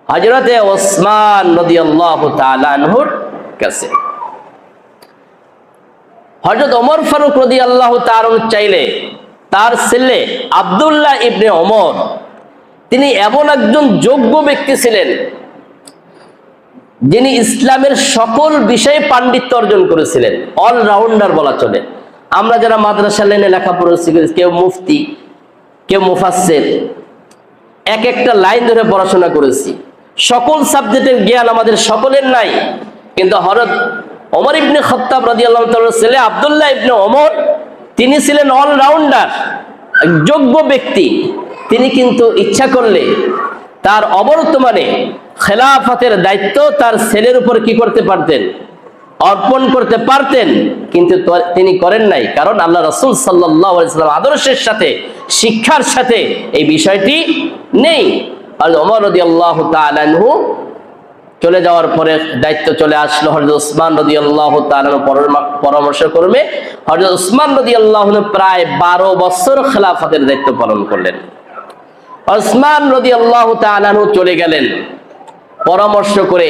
হযরতে ওসমান রাদিয়াল্লাহু তাআলা আনহুর কাছে। হযরত ওমর ফারুক রাদিয়াল্লাহু তাআলা চাইলে তার ছেলে আব্দুল্লাহ ইবনে ওমর, তিনি এমন একজন যোগ্য ব্যক্তি ছিলেন যিনি ইসলামের সকল বিষয়ে পাণ্ডিত্য অর্জন করেছিলেন, অলরাউন্ডার বলা চলে। আমরা যারা মাদ্রাসা লাইনে লেখাপড়া শিখেছি, কেউ মুফতি, কেউ মুফাসসির, এক একটা লাইন ধরে পড়াশোনা করেছি, সকল সাবজেক্টের জ্ঞান আমাদের সকলের নাই। কিন্তু হযরত ওমর ইবনে খাত্তাব রাদিয়াল্লাহু তাআলার ছেলে আব্দুল্লাহ ইবনে ওমর, তিনি ছিলেন অলরাউন্ডার, যোগ্য ব্যক্তি। তিনি কিন্তু ইচ্ছা করলে তার অবর্তমানে খেলাফতের দায়িত্ব তার ছেলের উপর কি করতে পারতেন, অর্পণ করতে পারতেন, কিন্তু তিনি করেন নাই। কারণ আল্লাহ রাসূল সাল্লাল্লাহু আলাইহি ওয়াসাল্লাম আদর্শের সাথে, শিক্ষার সাথে এই বিষয়টি নেই। আর ওমর রাদিয়াল্লাহু তাআলা আনহু চলে যাওয়ার পরে দায়িত্ব চলে আসলো হযরত ওসমান রাদিয়াল্লাহু তাআলা পরামর্শ করবে। হযরত ওসমান রাদিয়াল্লাহু আনহু প্রায় 12 বছর খেলাফতের দায়িত্ব পালন করলেন। ওসমান রাদিয়াল্লাহু তাআলা আনহু চলে গেলেন, পরামর্শ করে